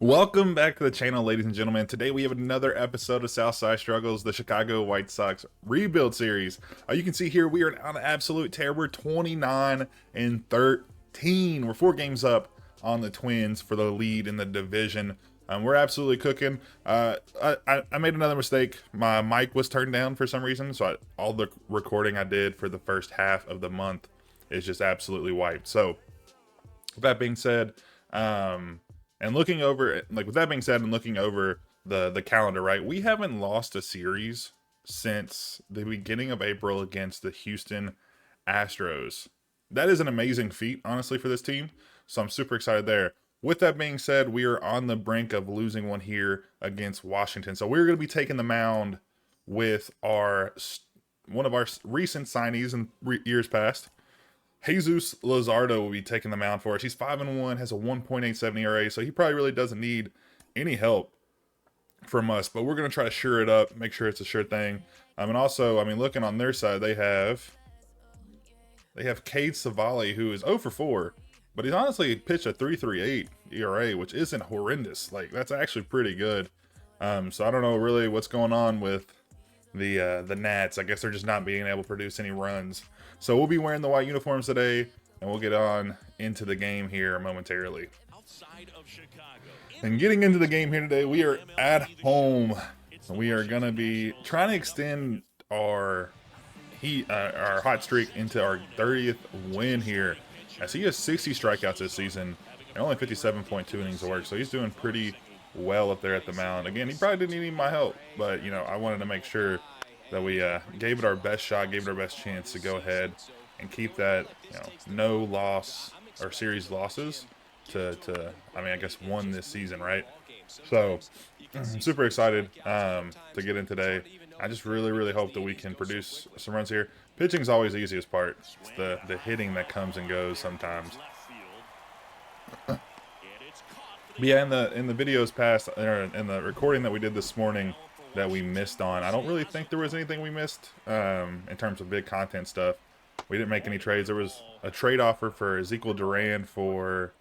Welcome back to the channel, ladies and gentlemen. Today we have another episode of Southside Struggles, the Chicago White Sox rebuild series. You can see here we are on an absolute tear. We're 29 and 13. We're 4 games up on the Twins for the lead in the division. We're absolutely cooking. I made another mistake. My mic was turned down for some reason, so all the recording I did for the first half of the month is just absolutely wiped. So with that being said, and looking over, like with that being said, and looking over the calendar, right? We haven't lost a series since the beginning of April against the Houston Astros. That is an amazing feat, honestly, for this team. So I'm super excited there. With that being said, we are on the brink of losing one here against Washington. So we're going to be taking the mound with one of our recent signees in years past. Jesus Luzardo will be taking the mound for us. He's 5-1, has a 1.87 ERA, so he probably really doesn't need any help from us. But we're going to try to sure it up, make sure it's a sure thing. And also, I mean, looking on their side, they have Cade Savali, who is 0 for 4, but he's honestly pitched a 3.38 ERA, which isn't horrendous. Like, that's actually pretty good. So I don't know really what's going on with the Nats. I guess they're just not being able to produce any runs. So we'll be wearing the white uniforms today, and we'll get on into the game here momentarily. And getting into the game here today, we are at home. We are going to be trying to extend our hot streak into our 30th win here. As he has 60 strikeouts this season and only 57.2 innings of work, so he's doing pretty well up there at the mound. Again, he probably didn't need my help, but you know, I wanted to make sure that we gave it our best shot, gave it our best chance to go ahead and keep that, you know, no loss or series losses to I mean, I guess 1 this season, right? So I'm super excited to get in today. I just really hope that we can produce some runs here. Pitching's always the easiest part. It's the hitting that comes and goes sometimes. But yeah, in the videos past, or in the recording that we did this morning that we missed on, I don't really think there was anything we missed in terms of big content stuff. We didn't make any trades. There was a trade offer for Ezekiel Duran for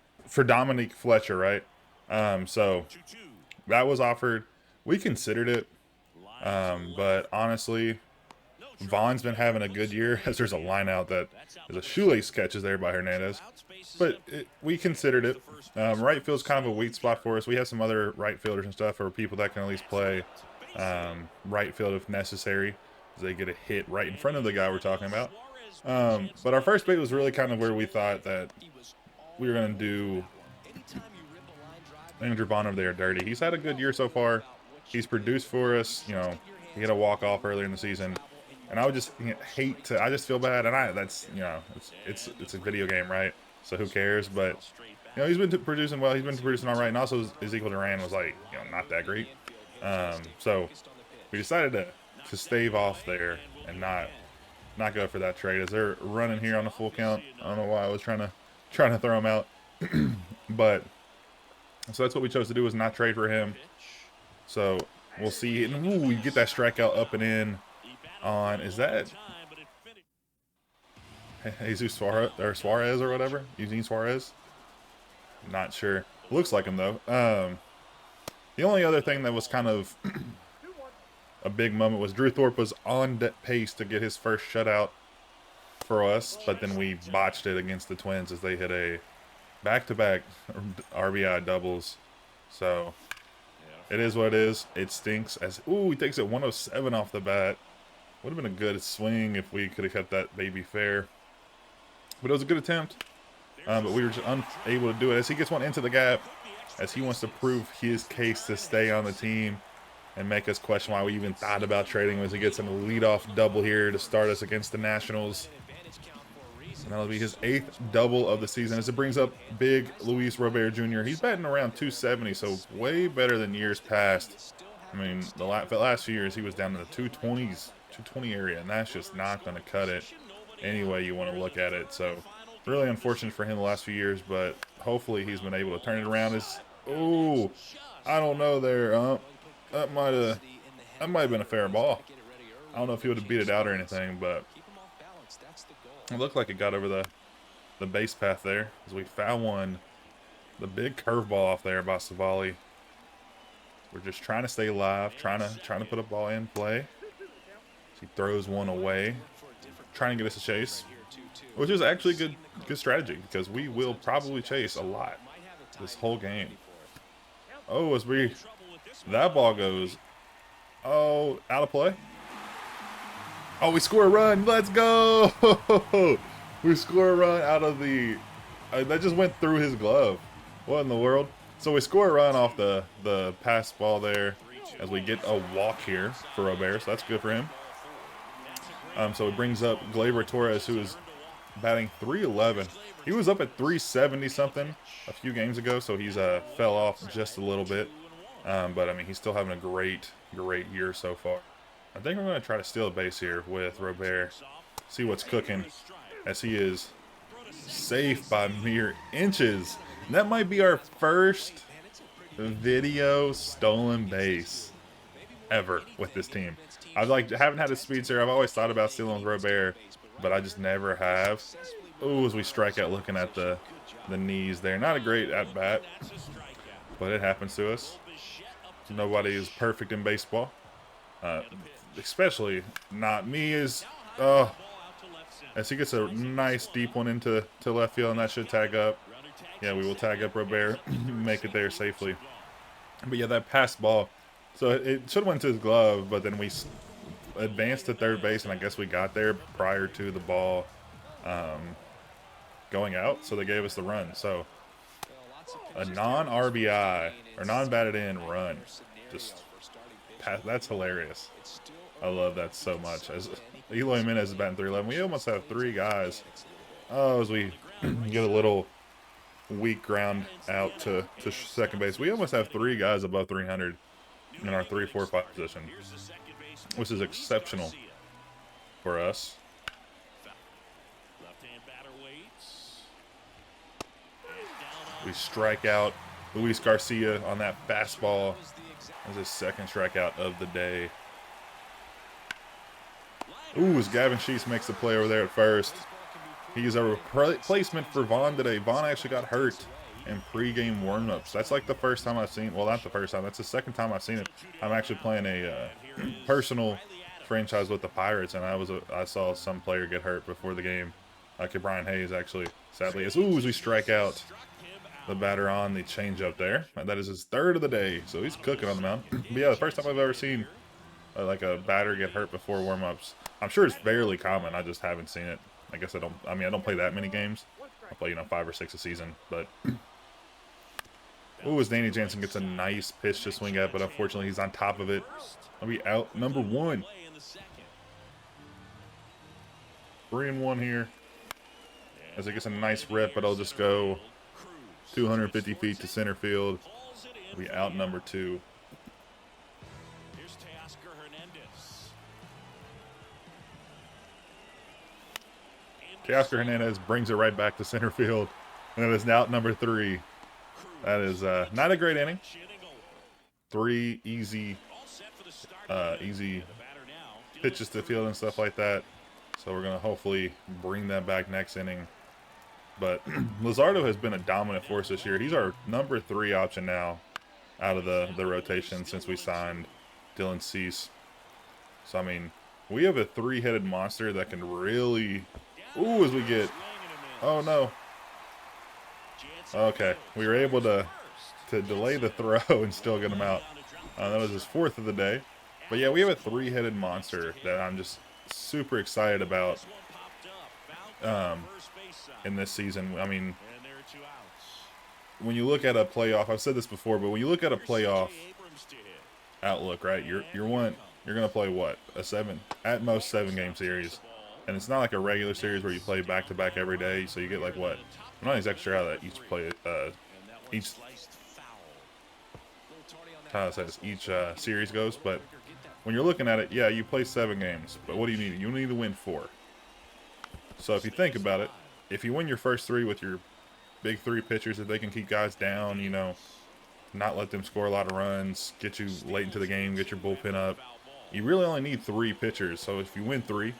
Dominique Fletcher, right? So that was offered. We considered it, but honestly, Vaughn's been having a good year, as there's a line out that there's a shoelace catches there by Hernandez. But we considered it. Right field's kind of a weak spot for us. We have some other right fielders and stuff, or people that can at least play right field if necessary, as they get a hit right in front of the guy we're talking about. But our first bait was really kind of where we thought that we were going to do Andrew Bond over there dirty. He's had a good year so far. He's produced for us. You know, he had a walk-off earlier in the season. And I would just hate to, I just feel bad, and that's, you know, it's a video game, right? So who cares? But, you know, he's been producing well. He's been producing all right. And also Ezekiel Duran was, like, you know, not that great. So we decided to stave off there and not go for that trade, as they're running here on a full count. I don't know why I was trying to throw him out. But so that's what we chose to do, was not trade for him. So we'll see. And ooh, we get that strikeout up and in on, is that Jesus Suarez or whatever? Eugene Suarez? Not sure. Looks like him though. The only other thing that was kind of a big moment was Drew Thorpe was on pace to get his first shutout for us, but then we botched it against the Twins as they hit a back-to-back RBI doubles. So it is what it is. It stinks. As ooh, he takes it 107 off the bat. Would have been a good swing if we could have kept that baby fair. But it was a good attempt. But we were just unable to do it, as he gets one into the gap, as he wants to prove his case to stay on the team and make us question why we even thought about trading him, as he gets a leadoff double here to start us against the Nationals. And that'll be his 8th double of the season, as it brings up big Luis Robert Jr. He's batting around 270, so way better than years past. I mean, the last few years he was down in the 220s, 220 area, and that's just not going to cut it any way you want to look at it. So really unfortunate for him the last few years, but hopefully he's been able to turn it around. Oh, I don't know there. That might have been a fair ball. I don't know if he would have beat it out or anything, but it looked like it got over the base path there, as we foul one. The big curveball off there by Savali. We're just trying to stay alive, trying to put a ball in play. He throws one away, trying to get us a chase, which is actually good strategy because we will probably chase a lot this whole game. Oh, that ball goes, oh, out of play. Oh, we score a run. Let's go. We score a run out of the, that just went through his glove. What in the world? So we score a run off the pass ball there as we get a walk here for Robert, so that's good for him. So it brings up Gleyber Torres, who is batting .311. He was up at 370 something a few games ago, so he's fell off just a little bit. But I mean, he's still having a great year so far. I think I'm going to try to steal a base here with Robert. See what's cooking, as he is safe by mere inches. And that might be our first video stolen base ever with this team. Haven't had a speed here. I've always thought about stealing with Robert, but I just never have. Ooh, as we strike out looking at the knees there. Not a great at bat, but it happens to us. Nobody is perfect in baseball. Especially not me. As he gets a nice deep one into left field, and that should tag up. Yeah, we will tag up Robert, make it there safely. But yeah, that pass ball, so it should have went to his glove, but then we advanced to third base, and I guess we got there prior to the ball going out, so they gave us the run. So a non-RBI or non-batted in run, just that's hilarious. I love that so much. As Eloy Jimenez is batting .311, we almost have three guys. Oh, as we get a little weak ground out to second base, we almost have three guys above 300 in our 3, 4, 5 position, which is exceptional for us. We strike out Luis Garcia on that fastball. That's his second strikeout of the day. Ooh, as Gavin Sheets makes the play over there at first. He's a replacement for Vaughn today. Vaughn actually got hurt in pregame warmups. That's like the first time I've seen, well, not the first time, that's the second time I've seen it. I'm actually playing a personal franchise with the Pirates, and I saw some player get hurt before the game. Like Brian Hayes, actually, sadly. As we strike out the batter on the changeup there. And that is his third of the day, so he's cooking on the mound. But yeah, the first time I've ever seen like a batter get hurt before warm-ups. I'm sure it's fairly common. I just haven't seen it. I guess I don't play that many games. I play 5 or 6 a season. But ooh, as Danny Jansen gets a nice pitch to swing at, but unfortunately he's on top of it. I'll be out number 1. 3-1 here. As it gets a nice rip, but I'll just go 250 feet to center field. I'll be out number 2. Teoscar Hernandez brings it right back to center field, and it is now out number 3. That is not a great inning. 3 easy pitches to field and stuff like that. So we're going to hopefully bring that back next inning. But Luzardo has been a dominant force this year. He's our number 3 option now out of the rotation since we signed Dylan Cease. So, I mean, we have a 3-headed monster that can really... Ooh, as we get... Oh, no. Okay, we were able to delay the throw and still get him out. That was his 4th of the day. But, yeah, we have a 3-headed monster that I'm just super excited about in this season. I mean, when you look at a playoff, I've said this before, but when you look at a playoff outlook, right, you're going to play what? At most 7-game series. And it's not like a regular series where you play back-to-back every day, so you get like what? I'm not exactly sure how that each series goes, but when you're looking at it, yeah, you play 7 games, but what do you need? You need to win 4. So if you think about it, if you win your first 3 with your big 3 pitchers, if they can keep guys down, not let them score a lot of runs, get you late into the game, get your bullpen up, you really only need 3 pitchers. So if you win 3,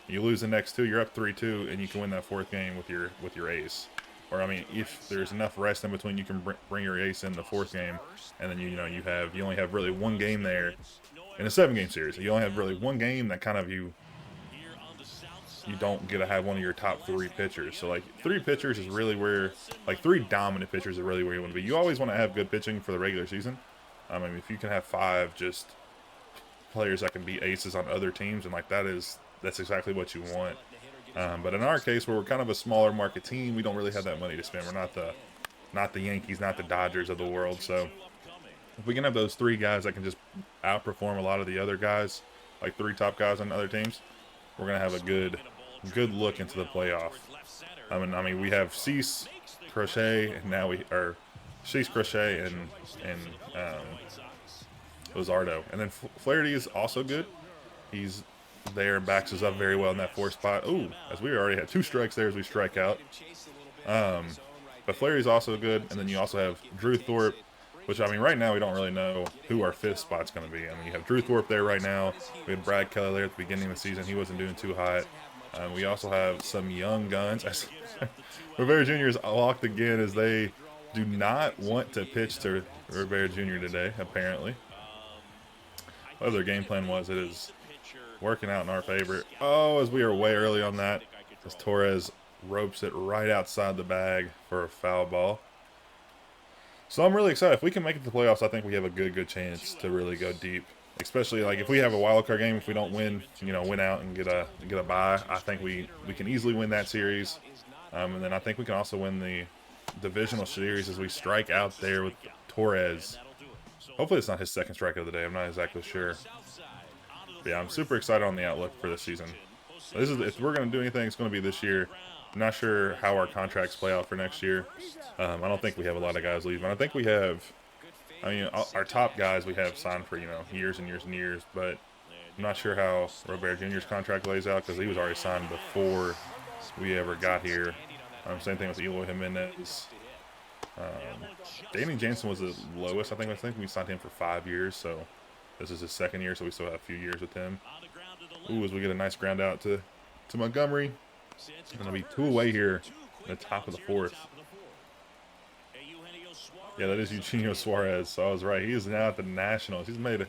you lose the next 2, you're up 3-2, and you can win that 4th game with your ace. or I mean, if there's enough rest in between, you can bring your ace in the fourth game, and then you only have really one game there in a 7-game series. You only have really one game that kind of you don't get to have one of your top 3 pitchers. So like 3 pitchers is really where, like 3 dominant pitchers are really where you want to be. You always want to have good pitching for the regular season. I mean, if you can have 5 just players that can be aces on other teams, and like that's exactly what you want. But in our case, where we're kind of a smaller market team, we don't really have that money to spend. We're not the Yankees, not the Dodgers of the world. So if we can have those 3 guys that can just outperform a lot of the other guys, like 3 top guys on other teams, we're gonna have a good look into the playoff. I mean, we have Cease, Crochet, and now Cease, Crochet, and Luzardo, and then Flaherty is also good. He's there and backs us up very well in that 4th spot. Ooh, as we already had 2 strikes there as we strike out. But Flaherty's also good, and then you also have Drew Thorpe, which, I mean, right now we don't really know who our 5th spot's going to be. I mean, you have Drew Thorpe there right now. We had Brad Keller there at the beginning of the season. He wasn't doing too hot. We also have some young guns. Rivera Jr. is locked again, as they do not want to pitch to Rivera Jr. today, apparently. Whatever their game plan was, it is working out in our favor. Oh, as we are way early on that, as Torres ropes it right outside the bag for a foul ball. So I'm really excited. If we can make it to the playoffs, I think we have a good chance to really go deep. Especially like if we have a wild card game, if we don't win, win out and get a bye, I think we can easily win that series. And then I think we can also win the divisional series as we strike out there with Torres. Hopefully it's not his 2nd strike of the day. I'm not exactly sure. But yeah, I'm super excited on the outlook for this season. If we're going to do anything, it's going to be this year. I'm not sure how our contracts play out for next year. I don't think we have a lot of guys leaving. I think we have, our top guys we have signed for, years and years and years. But I'm not sure how Robert Jr.'s contract lays out because he was already signed before we ever got here. Same thing with Eloy Jimenez. Danny Jansen was the lowest. I think we signed him for 5 years. So this is his 2nd year, so we still have a few years with him. Ooh, as we get a nice ground out to Montgomery. It's going to be 2 away here in the top of the 4th. Yeah, that is Eugenio Suarez. So I was right. He is now at the Nationals. He's made a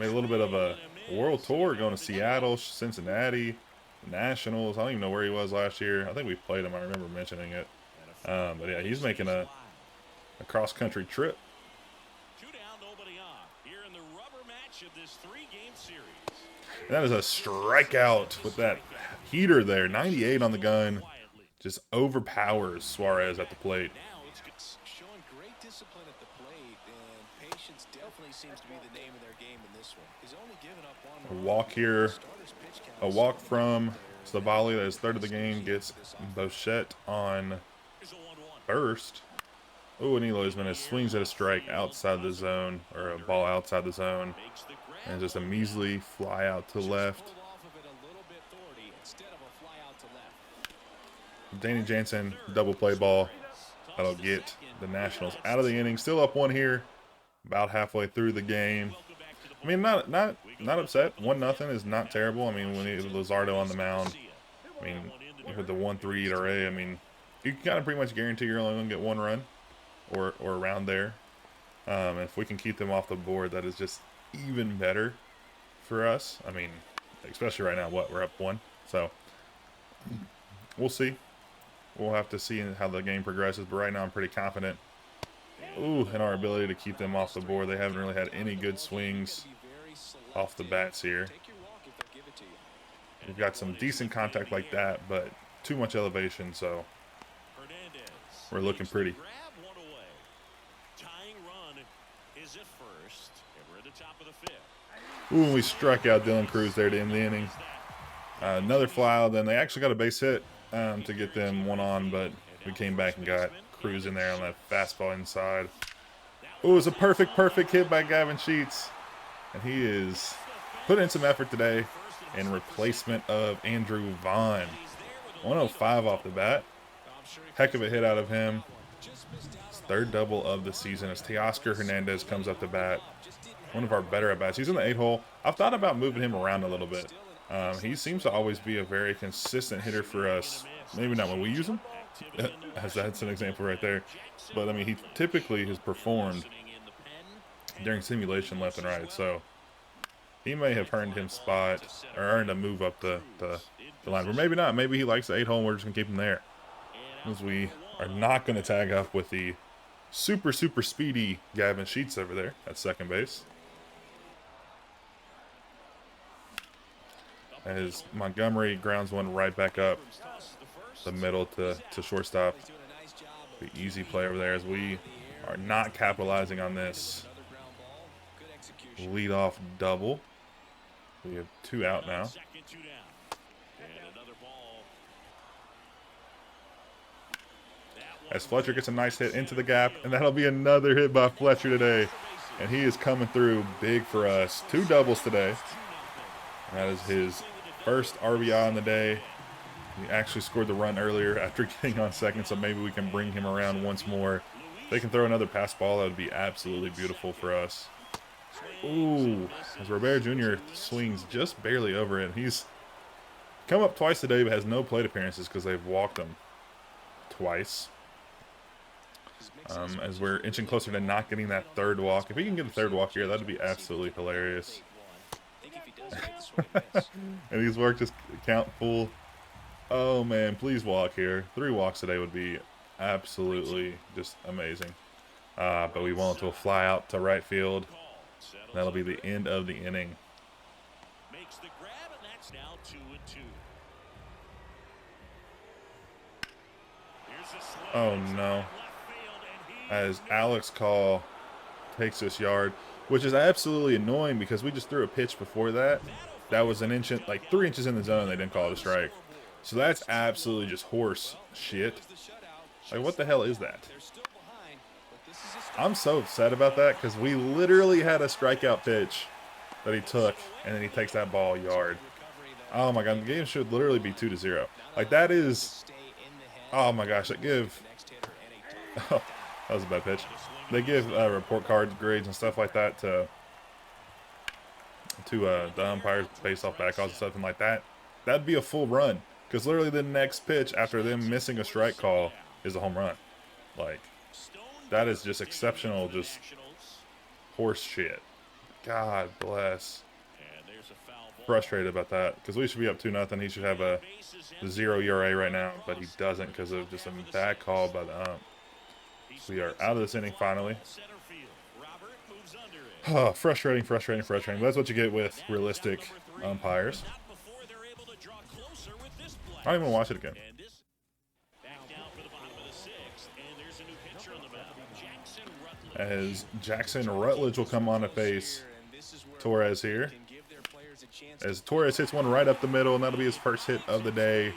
little bit of a world tour, going to Seattle, Cincinnati, Nationals. I don't even know where he was last year. I think we played him. I remember mentioning it. But yeah, he's making a cross-country trip. And that is a strikeout with that heater there. 98 on the gun. Just overpowers Suarez at the plate. Showing great discipline at the plate, and patience definitely seems to be the name of their game in this one. He's only given up 1 A walk here. A walk from Savali, that is 3rd of the game, gets Bochette on 1st. Oh, and Eloy Jimenez swings at a strike outside the zone, or a ball outside the zone. And just a measly fly out to left. Danny Jansen, double play ball. That'll get the Nationals out of the inning. Still up 1 here, about halfway through the game. I mean, not upset. 1-0 is not terrible. I mean, when Luzardo on the mound, I mean, with the 1-3 ERA, I mean, you can kind of pretty much guarantee you're only going to get 1 run or around there. If we can keep them off the board, that is just even better for us. I mean, especially right now, we're up 1. So we'll see. We'll have to see how the game progresses, but right now I'm pretty confident in our ability to keep them off the board. They haven't really had any good swings off the bats here. We've got some decent contact like that, but too much elevation, so we're looking pretty. Ooh, and we struck out Dylan Cruz there to end the inning. Another fly out, then they actually got a base hit to get them 1 on, but we came back and got Cruz in there on that fastball inside. Ooh, it was a perfect hit by Gavin Sheets. And he is putting in some effort today in replacement of Andrew Vaughn. 105 off the bat. Heck of a hit out of him. His 3rd double of the season as Teoscar Hernandez comes up to bat. One of our better at-bats. He's in the 8 hole. I've thought about moving him around a little bit. He seems to always be a very consistent hitter for us. Maybe not when we use him, as that's an example right there. But I mean, he typically has performed during simulation left and right, so he may have earned him spot or earned a move up the line, or maybe not. Maybe he likes the 8-hole and we're just gonna keep him there, as we are not gonna tag up with the super speedy Gavin Sheets over there at second base. As Montgomery grounds one right back up the middle to shortstop. The easy play over there, as we are not capitalizing on this leadoff double. We have 2 out now. As Fletcher gets a nice hit into the gap, and that'll be another hit by Fletcher today. And he is coming through big for us. 2 doubles today. That is his first RBI on the day. He actually scored the run earlier after getting on second, so maybe we can bring him around once more. If they can throw another pass ball, that would be absolutely beautiful for us. Ooh, as Robert Jr. swings just barely over it. He's come up twice today, but has no plate appearances because they've walked him twice. As we're inching closer to not getting that 3rd walk. If he can get a 3rd walk here, that would be absolutely hilarious. And these work just count full. Oh man, please walk here. 3 walks today would be absolutely just amazing. But we won't. We'll fly out to right field. That'll be the end of the inning. Oh no. As Alex Call takes this yard, which is absolutely annoying because we just threw a pitch before that. That was an inch, like 3 inches in the zone. They didn't call it a strike. So that's absolutely just horse shit. Like, what the hell is that? I'm so upset about that because we literally had a strikeout pitch that he took, and then he takes that ball yard. Oh my god, the game should literally be 2-0. Like, that is. Oh my gosh, that give. Oh, that was a bad pitch. They give report cards, grades, and stuff like that to the umpires based off back calls and something like that. That'd be a full run. Because literally the next pitch after them missing a strike call is a home run. Like, that is just exceptional, just horse shit. God bless. Frustrated about that. Because we should be up 2-0. He should have a 0 ERA right now. But he doesn't because of just a bad call by the ump. We are out of this inning finally. Oh, frustrating. But that's what you get with realistic umpires. I don't even watch it again. As Jackson Rutledge will come on to face Torres here. As Torres hits one right up the middle, and that'll be his first hit of the day.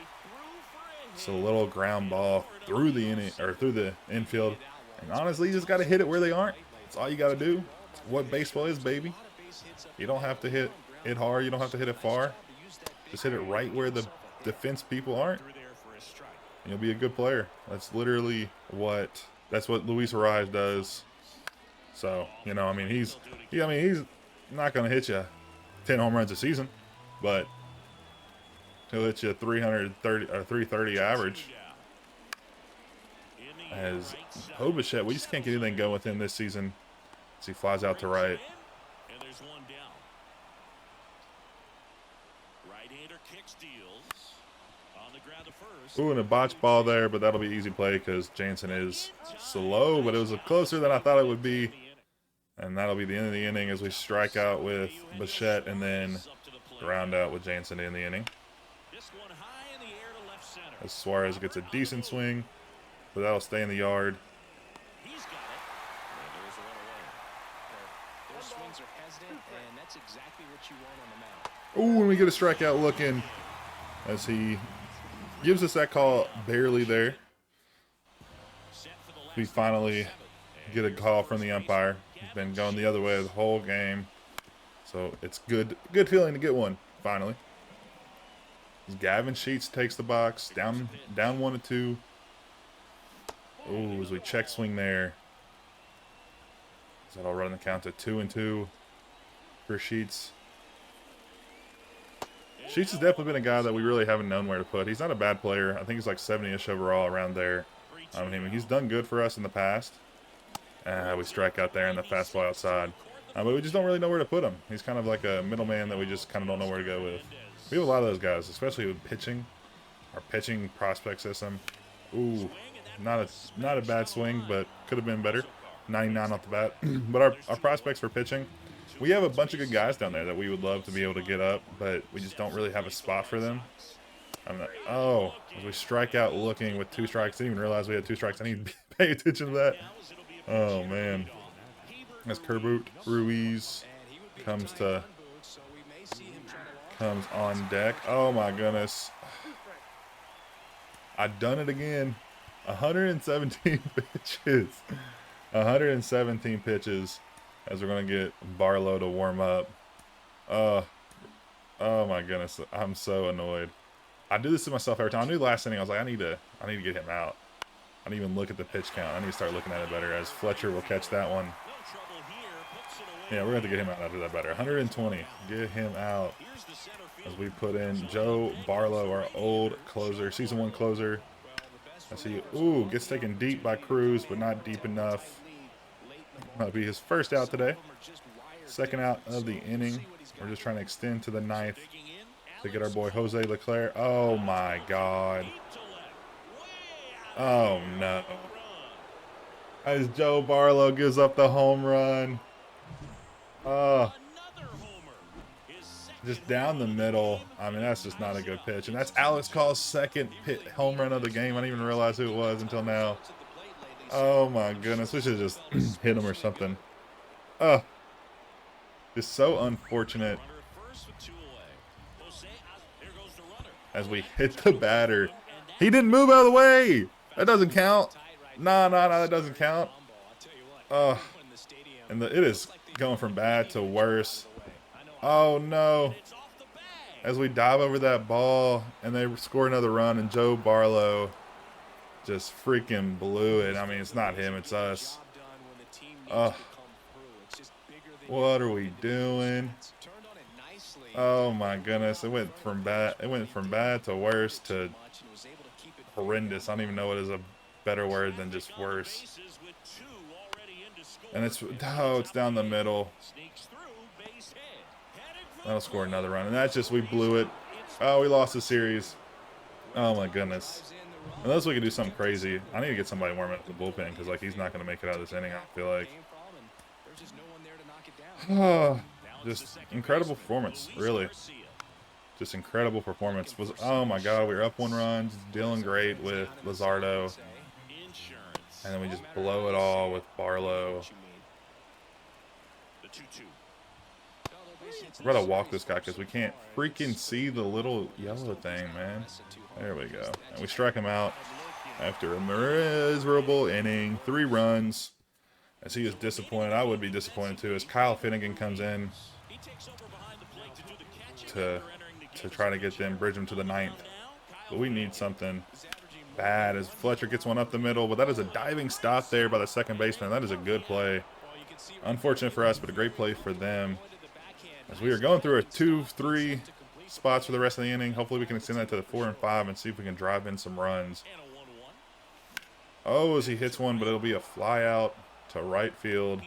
It's a little ground ball through the infield. And honestly, you just got to hit it where they aren't. That's all you got to do. It's what baseball is, baby. You don't have to hit it hard. You don't have to hit it far. Just hit it right where the defense people aren't. And you'll be a good player. That's literally what Luis Ariz does. So, you know, I mean, he's not going to hit you 10 home runs a season, but he'll hit you 330 or 330 average. As Hobichet, we just can't get anything going with him this season as he flies out to right. Ooh, and a botch ball there, but that'll be easy play because Jansen is slow, but it was closer than I thought it would be. And that'll be the end of the inning as we strike out with Bichette and then round out with Jansen in the inning. As Suarez gets a decent swing, but that'll stay in the yard. Ooh, and we get a strikeout looking as he gives us that call barely there. We finally get a call from the umpire. He's been going the other way the whole game. So it's good feeling to get one, finally. Gavin Sheets takes the box, down 1-2. Ooh, as we check swing there. That'll run the count to 2-2 for Sheets. Sheets has definitely been a guy that we really haven't known where to put. He's not a bad player. I think he's like 70-ish overall, around there. I mean, he's done good for us in the past. We strike out there in the fastball outside. But we just don't really know where to put him. He's kind of like a middleman that we just kind of don't know where to go with. We have a lot of those guys, especially with pitching. Our pitching prospect system. Ooh, not a bad swing, but could have been better. 99 off the bat. But our prospects for pitching, we have a bunch of good guys down there that we would love to be able to get up, but we just don't really have a spot for them. Oh, as we strike out looking with 2 strikes. Didn't even realize we had 2 strikes. I need to pay attention to that. Oh, man. As Kerboot Ruiz comes on deck. Oh, my goodness. I've done it again. 117 pitches. 117 pitches as we're going to get Barlow to warm up. Oh my goodness. I'm so annoyed. I do this to myself every time. I knew last inning I was like, I need to get him out. I didn't even look at the pitch count. I need to start looking at it better, as Fletcher will catch that one. Yeah, we're going to get him out after that better. 120. Get him out. As we put in Joe Barlow, our old closer, season 1 closer. I see, ooh, gets taken deep by Cruz, but not deep enough. That'll be his first out today. Second out of the inning. We're just trying to extend to the 9th to get our boy Jose Leclerc. Oh my God. Oh no. As Joe Barlow gives up the home run. Just down the middle. I mean, that's just not a good pitch. And that's Alex Call's second home run of the game. I didn't even realize who it was until now. Oh my goodness. We should have just hit him or something. Just so unfortunate. As we hit the batter. He didn't move out of the way. That doesn't count. No, that doesn't count. And it is going from bad to worse. Oh no. As we dive over that ball and they score another run, and Joe Barlow just freaking blew it. I mean, it's not him, it's us. What are we doing? Oh my goodness. It went from bad to worse to horrendous. I don't even know what is a better word than just worse. And it's down the middle. That'll score another run. And that's just, we blew it. Oh, we lost the series. Oh my goodness. Unless we can do something crazy. I need to get somebody warm up the bullpen, because like he's not going to make it out of this inning, I feel like. Just incredible performance, really. Just incredible performance. Oh my God, we were up 1 run, just dealing great with Luzardo. And then we just blow it all with Barlow. We're going to walk this guy because we can't freaking see the little yellow thing, man. There we go. And we strike him out after a miserable inning. 3 runs. As he is disappointed. I would be disappointed too, as Kyle Finnegan comes in to try to get them, bridge them to the 9th. But we need something bad, as Fletcher gets one up the middle. But that is a diving stop there by the second baseman. That is a good play. Unfortunate for us, but a great play for them. As we are going through a 2-3 spots for the rest of the inning. Hopefully we can extend that to the 4 and 5 and see if we can drive in some runs. Oh, as he hits one, but it'll be a fly out to right field.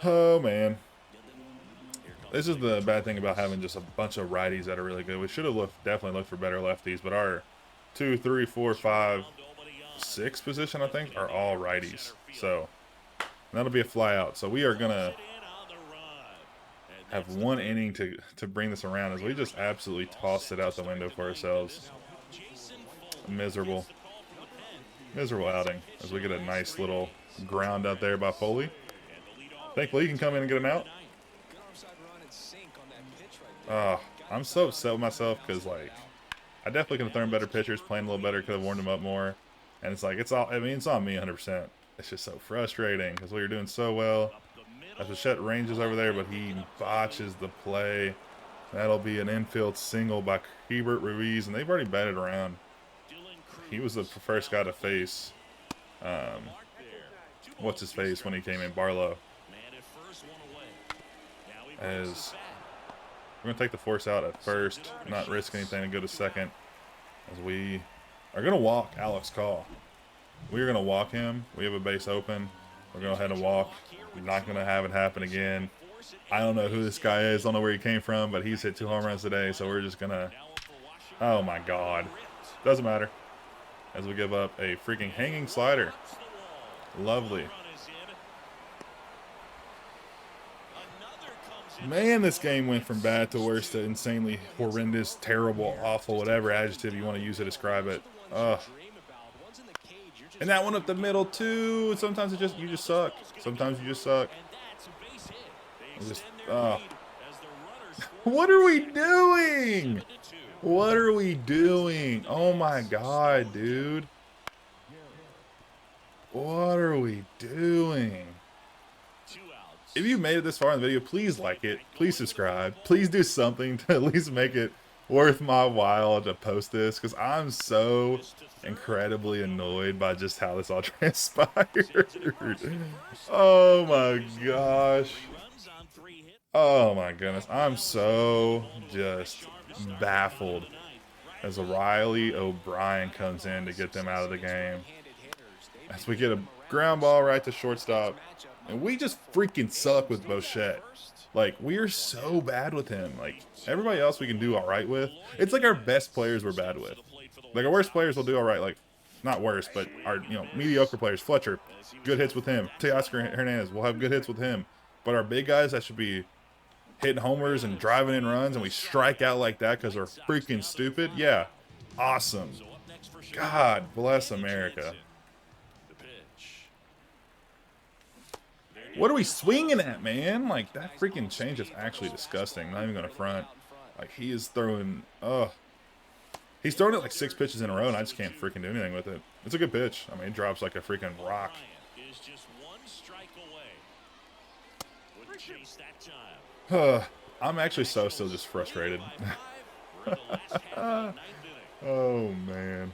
Oh, man. This is the bad thing about having just a bunch of righties that are really good. We should have definitely looked for better lefties, but our 2, 3, 4, 5, 6 position, I think, are all righties. So that'll be a fly out. So we are going to have 1 inning to bring this around, as we just absolutely tossed it out the window for ourselves. Miserable outing, as we get a nice little ground out there by Foley. Thankfully he can come in and get an out. I'm so upset with myself, because like I definitely could have thrown better pitchers, playing a little better, could have warmed them up more. And it's like, it's on me 100%. It's just so frustrating, because we were doing so well. As Bichette ranges over there, but he botches the play. That'll be an infield single by Hebert Ruiz, and they've already batted around. He was the first guy to face what's his face when he came in, Barlow. As We're gonna take the force out at first, not risk anything and go to second, as we are gonna walk Alex Call. We're gonna walk him. We have a base open. We're gonna go ahead and walk. We're not gonna have it happen again. I don't know who this guy is. Don't know where he came from, but he's hit 2 home runs today, so we're just gonna. Oh my God, doesn't matter. As we give up a freaking hanging slider. Lovely. Man, this game went from bad to worse to insanely horrendous, terrible, awful, whatever adjective you want to use to describe it. Ugh. And that one up the middle too. Sometimes you just suck. Sometimes you just suck. Just what are we doing? What are we doing? Oh my God, dude. What are we doing? If you made it this far in the video, please like it. Please subscribe. Please do something to at least make it worth my while to post this, because I'm so incredibly annoyed by just how this all transpired. Oh my gosh. Oh my goodness. I'm so just baffled as Riley O'Brien comes in to get them out of the game. As we get a ground ball right to shortstop. And we just freaking suck with Bochette. Like, we're so bad with him. Like, everybody else we can do all right with. It's like our best players we're bad with. Like, our worst players will do all right. Like, not worse, but our, mediocre players. Fletcher, good hits with him. Teoscar Hernandez, we'll have good hits with him. But our big guys that should be hitting homers and driving in runs, and we strike out like that because we're freaking stupid. Yeah, awesome. God bless America. What are we swinging at, man? Like, that freaking change is actually disgusting. Not even going to front. Like, he is throwing... He's throwing it like 6 pitches in a row, and I just can't freaking do anything with it. It's a good pitch. I mean, it drops like a freaking rock. I'm actually so still just frustrated. Oh, man.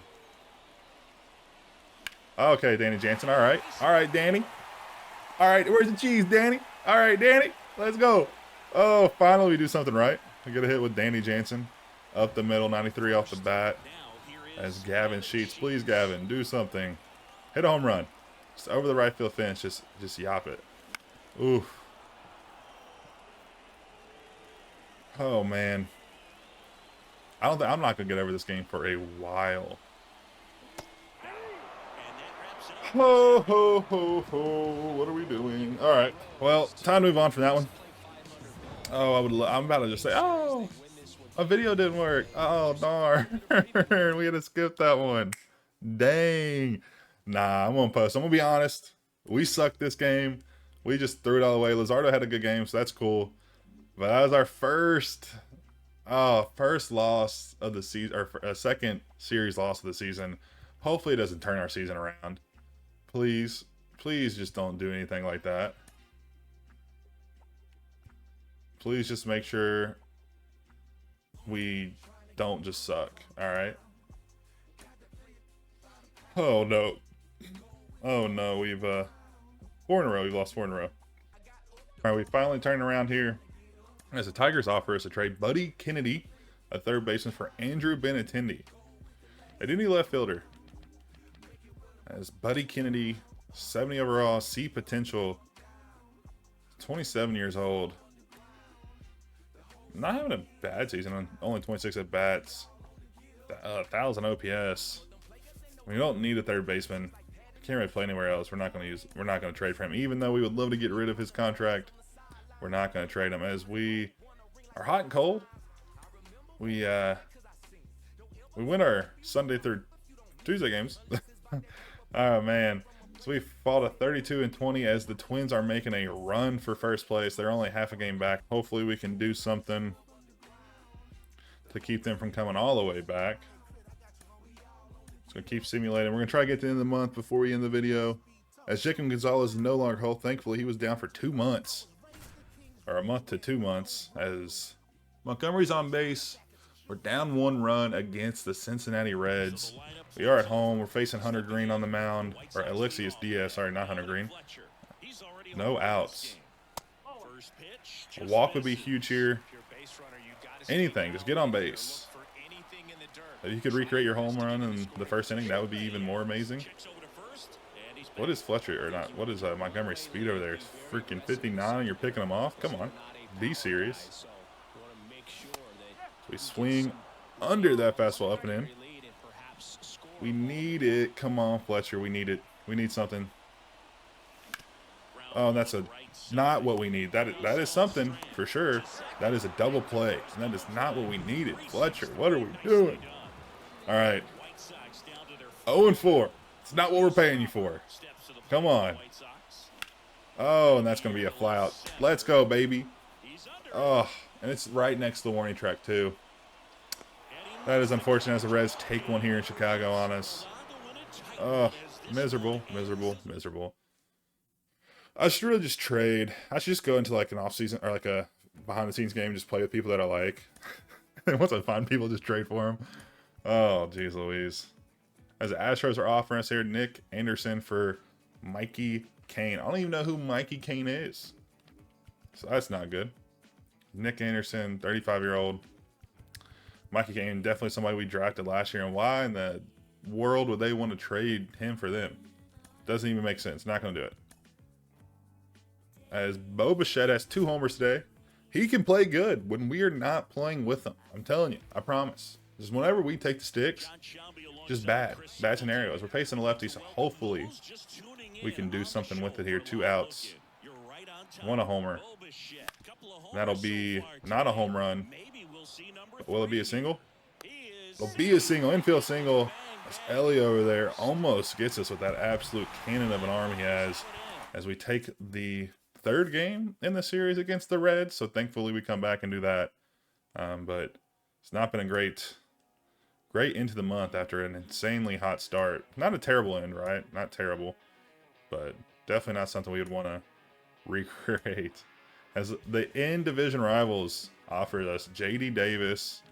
Okay, Danny Jansen. All right. All right, Danny. All right, where's the cheese, Danny? All right, Danny, let's go. Oh, finally we do something right. We get a hit with Danny Jansen. Up the middle, 93 off the bat. As Gavin Sheets. Please, Gavin, do something. Hit a home run. Just over the right field fence. Just yop it. Oof. Oh, man. I'm not going to get over this game for a while. Ho, ho, ho, ho. What are we doing? All right. Well, time to move on from that one. Oh, I'm about to just say, oh, a video didn't work. Oh, darn. We had to skip that one. Dang. Nah, I'm going to post. I'm going to be honest. We sucked this game. We just threw it all away. Luzardo had a good game, so that's cool. But that was our first loss of the season, or second series loss of the season. Hopefully it doesn't turn our season around. Please, please just don't do anything like that. Please just make sure we don't just suck, all right? Oh, no. Oh, no, we've, 4 in a row. We've lost 4 in a row. All right, we finally turned around here. As the Tigers offer us to trade Buddy Kennedy, a third baseman, for Andrew Benintendi, a Disney left fielder. As Buddy Kennedy, 70 overall, C potential, 27 years old. Not having a bad season, only 26 at bats, 1,000 OPS. We don't need a third baseman. Can't really play anywhere else. We're not going to trade for him, even though we would love to get rid of his contract. We're not going to trade him, as we are hot and cold. We win our Sunday through Tuesday games. Oh, man. So we fall to 32-20 as the Twins are making a run for first place. They're only half a game back. Hopefully we can do something to keep them from coming all the way back. Just going to keep simulating. We're going to try to get to the end of the month before we end the video. As Jacob Gonzalez is no longer whole. Thankfully, he was down for 2 months. Or a month to 2 months. As Montgomery's on base. We're down 1 run against the Cincinnati Reds. We are at home. We're facing Hunter Green on the mound. Or Alexius Diaz. Sorry, not Hunter Green. No outs. A walk would be huge here. Anything, just get on base. If you could recreate your home run in the first inning, that would be even more amazing. What is Fletcher, or not, what is Montgomery's speed over there? It's freaking 59 and you're picking him off? Come on, be serious. So we swing under that fastball up and in. We need it. Come on, Fletcher, we need it. We need something. Oh, that's not what we need. That is something for sure. That is a double play. And that is not what we needed. Fletcher, what are we doing? All right. 0-4. It's not what we're paying you for. Come on. Oh, and that's going to be a fly out. Let's go, baby. Oh, and it's right next to the warning track, too. That is unfortunate as the Reds take one here in Chicago on us. Oh, miserable, miserable, miserable. I should really just trade. I should just go into like an off-season or like a behind-the-scenes game and just play with people that I like. And once I find people, just trade for them. Oh, jeez Louise. As the Astros are offering us here, Nick Anderson for Mikey Kane. I don't even know who Mikey Kane is. So that's not good. Nick Anderson, 35-year-old. Mikey Kane, definitely somebody we drafted last year. And why in the world would they want to trade him for them? Doesn't even make sense. Not going to do it. As Bo Bichette has 2 homers today. He can play good when we are not playing with him. I'm telling you. I promise. Just whenever we take the sticks, just bad scenarios. We're facing a lefty, so hopefully we can do something with it here. 2 outs. 1 a homer. That'll be not a home run. Will it be a single? It'll be a single. Infield single. As Ellie over there almost gets us with that absolute cannon of an arm he has. As we take the 3rd game in the series against the Reds. So thankfully we come back and do that. But it's not been a great into the month after an insanely hot start. Not a terrible end, right? Not terrible. But definitely not something we would want to recreate. As the in-division rivals offered us J.D. Davis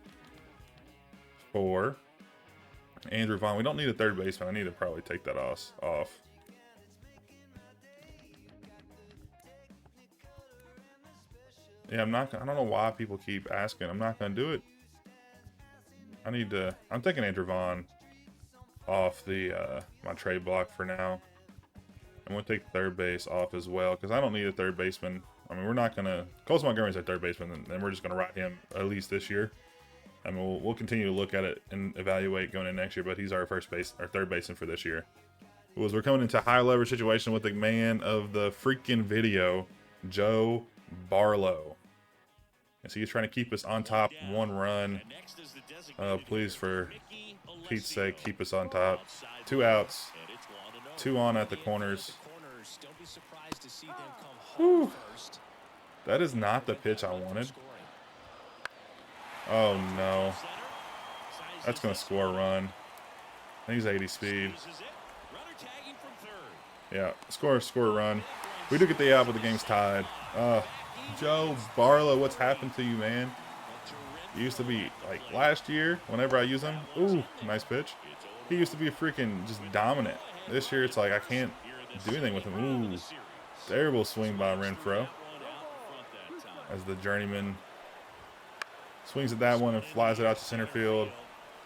for Andrew Vaughn. We don't need a third baseman. I need to probably take that off. Yeah, I don't know why people keep asking. I'm not going to do it. I'm taking Andrew Vaughn off the my trade block for now. I'm going to take third base off as well because I don't need a third baseman. I mean, we're not going to... Colson Montgomery's our third baseman, and we're just going to ride him at least this year. I mean, we'll continue to look at it and evaluate going in next year, but he's our third baseman for this year. We're coming into a high leverage situation with the man of the freaking video, Joe Barlow. And so he's trying to keep us on top 1 run. Please, for Pete's sake, keep us on top. 2 outs. 2 on at the corners. Whew. That is not the pitch I wanted. Oh no. That's going to score a run. I think he's 80 speed. Yeah, score a run. We do get the out, but the game's tied. Joe Barlow, what's happened to you, man? He used to be, like, last year, whenever I use him. Ooh, nice pitch. He used to be freaking just dominant. This year, it's like I can't do anything with him. Ooh, terrible swing by Renfroe. As the journeyman swings at that one and flies it out to center field.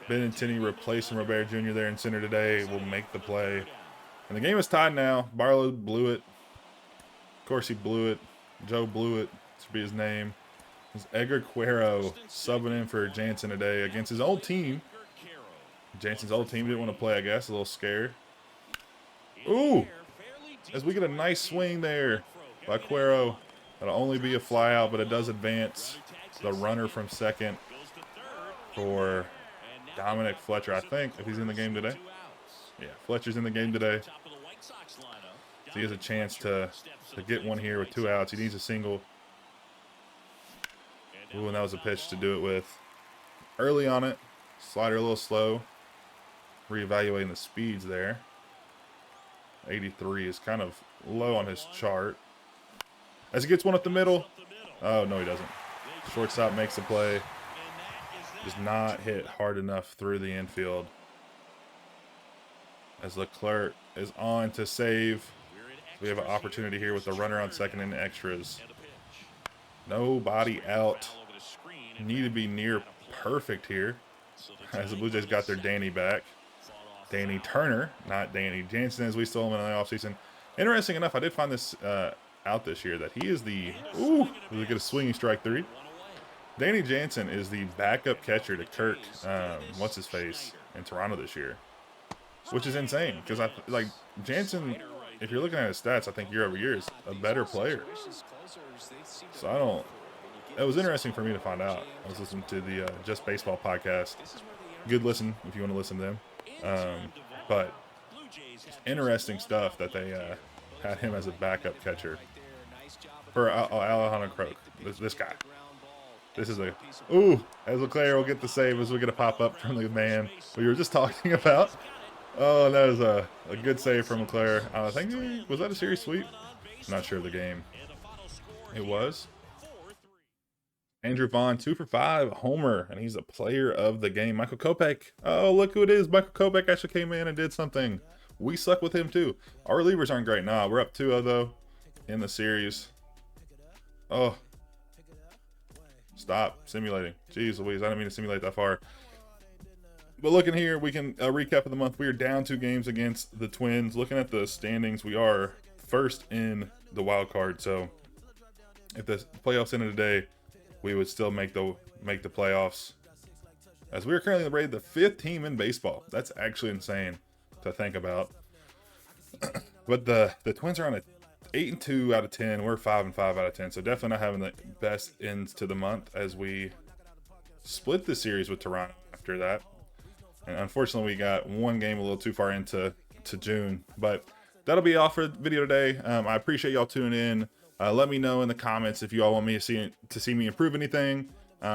Benintendi replacing Robert Jr. there in center today will make the play. And the game is tied now. Barlow blew it. Of course he blew it. Joe blew it. This should be his name. It's Edgar Cuero subbing in for Jansen today against his old team. Jansen's old team didn't want to play, I guess. A little scared. Ooh! As we get a nice swing there by Cuero. That'll only be a fly out, but it does advance the runner from second for Dominic Fletcher, I think, if he's in the game today. Yeah, Fletcher's in the game today. So he has a chance to get one here with 2 outs. He needs a single. Ooh, and that was a pitch to do it with. Early on it. Slider a little slow. Reevaluating the speeds there. 83 is kind of low on his chart. As he gets one up the middle. Oh, no, he doesn't. Shortstop makes the play. Does not hit hard enough through the infield. As Leclerc is on to save. We have an opportunity here with the runner on second in extras. Nobody out. need to be near perfect here. As the Blue Jays got their Danny back. Danny Turner, not Danny Jansen, as we stole him in the offseason. Interesting enough, I did find this out this year that he is the, ooh, we get a swinging strike 3. Danny Jansen is the backup catcher to Kirk, what's his face, in Toronto this year, which is insane because Jansen, if you're looking at his stats, I think year over year is a better player. So it was interesting for me to find out. I was listening to the Just Baseball podcast. Good listen if you want to listen to them. But interesting stuff that they had him as a backup catcher for Alejandro Croak. This guy. This is as Leclerc will get the save as we get a pop up from the man we were just talking about. Oh, that was a good save from Leclerc. I think, was that a series sweep? Not sure of the game. It was. Andrew Vaughn, 2 for 5, homer, and he's a player of the game. Michael Kopech. Oh, look who it is. Michael Kopech actually came in and did something. We suck with him, too. Our relievers aren't great. Nah, we're up 2-0, though, in the series. Oh. Stop simulating. Jeez Louise, I didn't mean to simulate that far. But looking here, we can recap of the month. We are down 2 games against the Twins. Looking at the standings, we are first in the wild card. So if the playoffs ended today, we would still make the playoffs, as we are currently rated the 5th team in baseball. That's actually insane to think about. But the Twins are on a 8-2 out of 10. We're 5-5 out of 10. So definitely not having the best ends to the month, as we split the series with Toronto after that. And unfortunately, we got one game a little too far into June. But that'll be all for the video today. I appreciate y'all tuning in. Let me know in the comments if you all want me to see me improve anything.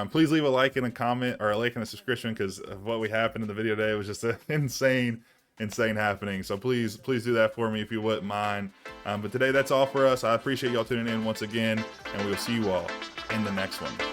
Please leave a like and a comment, or a like and a subscription, because of what we happened in the video today was just an insane happening. So please do that for me if you wouldn't mind. But today, that's all for us. I appreciate y'all tuning in once again, and we'll see you all in the next one.